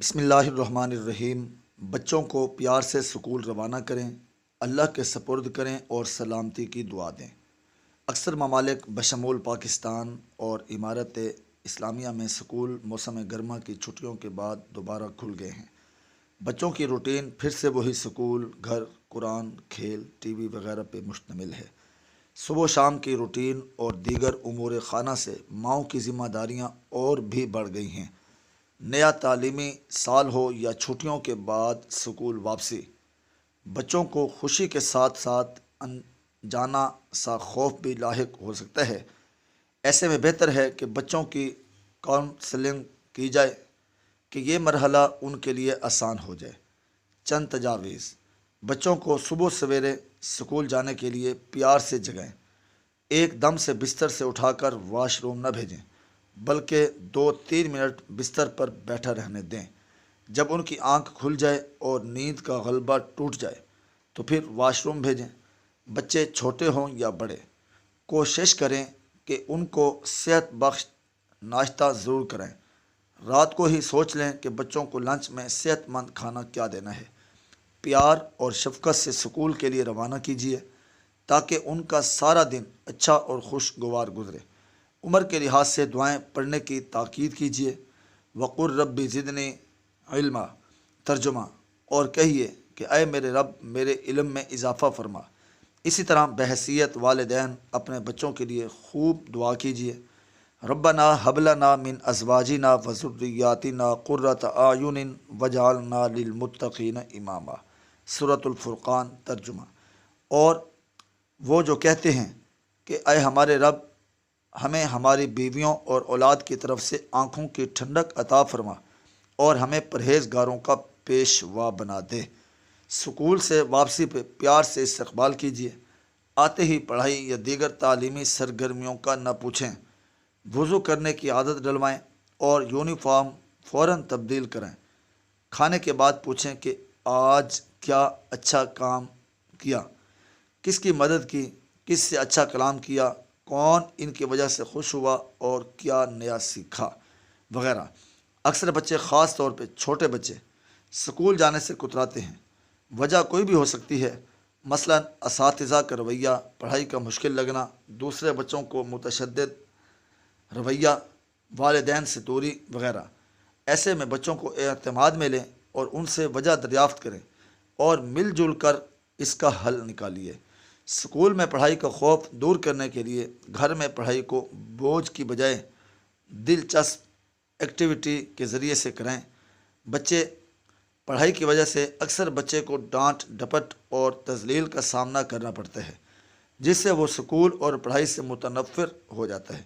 بسم اللہ الرحمن الرحیم۔ بچوں کو پیار سے سکول روانہ کریں، اللہ کے سپرد کریں اور سلامتی کی دعا دیں۔ اکثر ممالک بشمول پاکستان اور امارت اسلامیہ میں سکول موسم گرما کی چھٹیوں کے بعد دوبارہ کھل گئے ہیں۔ بچوں کی روٹین پھر سے وہی سکول، گھر، قرآن، کھیل، ٹی وی وغیرہ پہ مشتمل ہے۔ صبح و شام کی روٹین اور دیگر امور خانہ سے ماؤں کی ذمہ داریاں اور بھی بڑھ گئی ہیں۔ نیا تعلیمی سال ہو یا چھٹیوں کے بعد سکول واپسی، بچوں کو خوشی کے ساتھ ساتھ انجانا سا خوف بھی لاحق ہو سکتا ہے۔ ایسے میں بہتر ہے کہ بچوں کی کاؤنسلنگ کی جائے کہ یہ مرحلہ ان کے لیے آسان ہو جائے۔ چند تجاویز: بچوں کو صبح سویرے سکول جانے کے لیے پیار سے جگائیں۔ ایک دم سے بستر سے اٹھا کر واش روم نہ بھیجیں، بلکہ 2-3 منٹ بستر پر بیٹھا رہنے دیں۔ جب ان کی آنکھ کھل جائے اور نیند کا غلبہ ٹوٹ جائے تو پھر واش روم بھیجیں۔ بچے چھوٹے ہوں یا بڑے، کوشش کریں کہ ان کو صحت بخش ناشتہ ضرور کریں۔ رات کو ہی سوچ لیں کہ بچوں کو لنچ میں صحت مند کھانا کیا دینا ہے۔ پیار اور شفقت سے سکول کے لیے روانہ کیجیے تاکہ ان کا سارا دن اچھا اور خوشگوار گزرے۔ عمر کے لحاظ سے دعائیں پڑھنے کی تاکید کیجیے۔ وقر ربی زدنی علما، ترجمہ، اور کہیے کہ اے میرے رب میرے علم میں اضافہ فرما۔ اسی طرح بحیثیت والدین اپنے بچوں کے لیے خوب دعا کیجیے۔ ربنا ہب لنا من ازواجنا وذریاتنا قرۃ اعین وجعلنا للمتقین اماما، سورۃ الفرقان، ترجمہ۔ اور وہ جو کہتے ہیں کہ اے ہمارے رب ہمیں ہماری بیویوں اور اولاد کی طرف سے آنکھوں کی ٹھنڈک عطا فرما اور ہمیں پرہیزگاروں کا پیشوا بنا دے۔ سکول سے واپسی پہ پیار سے استقبال کیجیے۔ آتے ہی پڑھائی یا دیگر تعلیمی سرگرمیوں کا نہ پوچھیں۔ وضو کرنے کی عادت ڈلوائیں اور یونیفارم فوراً تبدیل کریں۔ کھانے کے بعد پوچھیں کہ آج کیا اچھا کام کیا، کس کی مدد کی، کس سے اچھا کلام کیا، کون ان کی وجہ سے خوش ہوا اور کیا نیا سیکھا، وغیرہ۔ اکثر بچے، خاص طور پہ چھوٹے بچے، سکول جانے سے کتراتے ہیں۔ وجہ کوئی بھی ہو سکتی ہے، مثلاً اساتذہ کا رویہ، پڑھائی کا مشکل لگنا، دوسرے بچوں کو متشدد رویہ، والدین سے دوری وغیرہ۔ ایسے میں بچوں کو اعتماد میں لیں اور ان سے وجہ دریافت کریں اور مل جل کر اس کا حل نکالیے۔ سکول میں پڑھائی کا خوف دور کرنے کے لیے گھر میں پڑھائی کو بوجھ کی بجائے دلچسپ ایکٹیویٹی کے ذریعے سے کریں۔ بچے پڑھائی کی وجہ سے اکثر بچے کو ڈانٹ ڈپٹ اور تذلیل کا سامنا کرنا پڑتا ہے، جس سے وہ سکول اور پڑھائی سے متنفر ہو جاتا ہے۔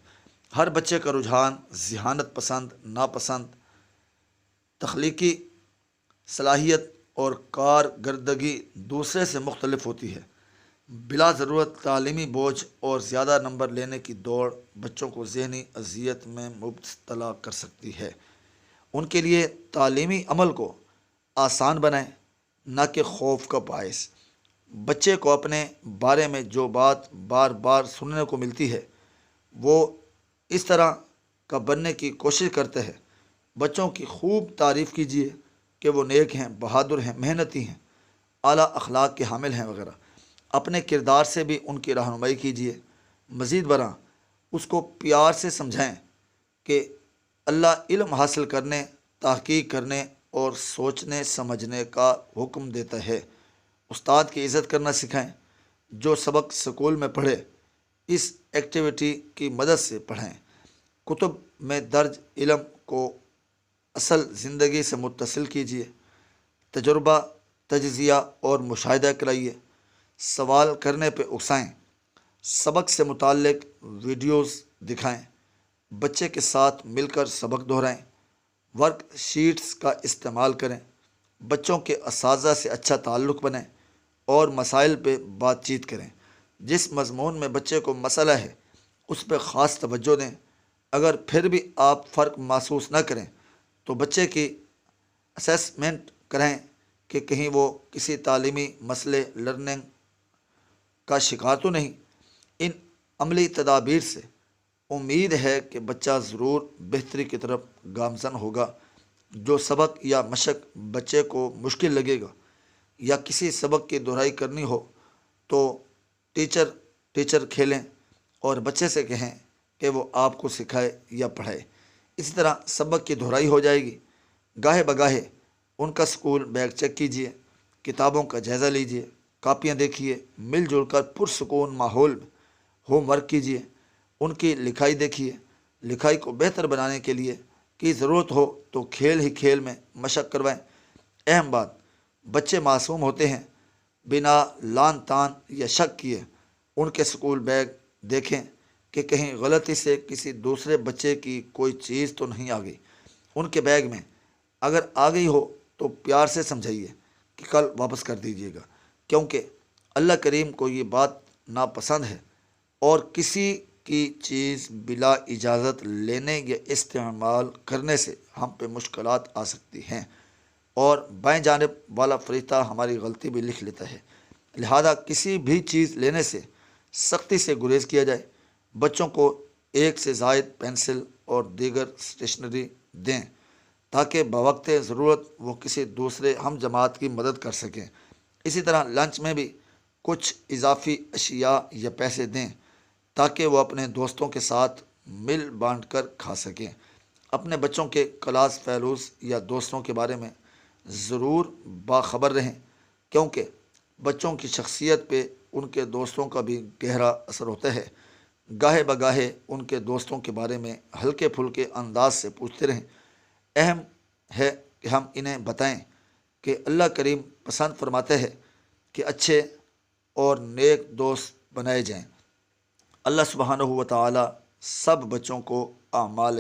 ہر بچے کا رجحان، ذہانت پسند، ناپسند، تخلیقی صلاحیت اور کارکردگی دوسرے سے مختلف ہوتی ہے۔ بلا ضرورت تعلیمی بوجھ اور زیادہ نمبر لینے کی دوڑ بچوں کو ذہنی اذیت میں مبتلا کر سکتی ہے۔ ان کے لیے تعلیمی عمل کو آسان بنائیں، نہ کہ خوف کا باعث۔ بچے کو اپنے بارے میں جو بات بار بار سننے کو ملتی ہے وہ اس طرح کا بننے کی کوشش کرتا ہے۔ بچوں کی خوب تعریف کیجیے کہ وہ نیک ہیں، بہادر ہیں، محنتی ہیں، اعلیٰ اخلاق کے حامل ہیں وغیرہ۔ اپنے کردار سے بھی ان کی رہنمائی کیجیے۔ مزید برآں اس کو پیار سے سمجھائیں کہ اللہ علم حاصل کرنے، تحقیق کرنے اور سوچنے سمجھنے کا حکم دیتا ہے۔ استاد کی عزت کرنا سکھائیں۔ جو سبق سکول میں پڑھے اس ایکٹیویٹی کی مدد سے پڑھیں۔ کتب میں درج علم کو اصل زندگی سے متصل کیجیے۔ تجربہ، تجزیہ اور مشاہدہ کرائیے۔ سوال کرنے پہ اکسائیں۔ سبق سے متعلق ویڈیوز دکھائیں۔ بچے کے ساتھ مل کر سبق دہرائیں۔ ورک شیٹس کا استعمال کریں۔ بچوں کے اساتذہ سے اچھا تعلق بنائیں اور مسائل پہ بات چیت کریں۔ جس مضمون میں بچے کو مسئلہ ہے اس پہ خاص توجہ دیں۔ اگر پھر بھی آپ فرق محسوس نہ کریں تو بچے کی اسیسمنٹ کریں کہ کہیں وہ کسی تعلیمی مسئلے لرننگ کا شکار تو نہیں۔ ان عملی تدابیر سے امید ہے کہ بچہ ضرور بہتری کی طرف گامزن ہوگا۔ جو سبق یا مشق بچے کو مشکل لگے گا یا کسی سبق کی دہرائی کرنی ہو تو ٹیچر کھیلیں اور بچے سے کہیں کہ وہ آپ کو سکھائے یا پڑھائے۔ اسی طرح سبق کی دہرائی ہو جائے گی۔ گاہے بگاہے ان کا اسکول بیگ چیک کیجیے، کتابوں کا جائزہ لیجیے، کاپیاں دیکھیے، مل جل کر پرسکون ماحول میں ہوم ورک کیجیے، ان کی لکھائی دیکھیے۔ لکھائی کو بہتر بنانے کے لیے کی ضرورت ہو تو کھیل ہی کھیل میں مشق کروائیں۔ اہم بات، بچے معصوم ہوتے ہیں، بنا لان تان یا شک کیے ان کے اسکول بیگ دیکھیں کہ کہیں غلطی سے کسی دوسرے بچے کی کوئی چیز تو نہیں آ گئی۔ ان کے بیگ میں اگر آ گئی ہو تو پیار سے سمجھائیے کہ کل واپس کر دیجیے گا، کیونکہ اللہ کریم کو یہ بات ناپسند ہے، اور کسی کی چیز بلا اجازت لینے یا استعمال کرنے سے ہم پہ مشکلات آ سکتی ہیں، اور بائیں جانب والا فرشتہ ہماری غلطی بھی لکھ لیتا ہے۔ لہذا کسی بھی چیز لینے سے سختی سے گریز کیا جائے۔ بچوں کو ایک سے زائد پینسل اور دیگر اسٹیشنری دیں تاکہ بوقت ضرورت وہ کسی دوسرے ہم جماعت کی مدد کر سکیں۔ اسی طرح لنچ میں بھی کچھ اضافی اشیاء یا پیسے دیں تاکہ وہ اپنے دوستوں کے ساتھ مل بانٹ کر کھا سکیں۔ اپنے بچوں کے کلاس فیلوز یا دوستوں کے بارے میں ضرور باخبر رہیں، کیونکہ بچوں کی شخصیت پہ ان کے دوستوں کا بھی گہرا اثر ہوتا ہے۔ گاہے بگاہے ان کے دوستوں کے بارے میں ہلکے پھلکے انداز سے پوچھتے رہیں۔ اہم ہے کہ ہم انہیں بتائیں کہ اللہ کریم پسند فرماتے ہیں کہ اچھے اور نیک دوست بنائے جائیں۔ اللہ سبحانہ و تعالی سب بچوں کو اعمال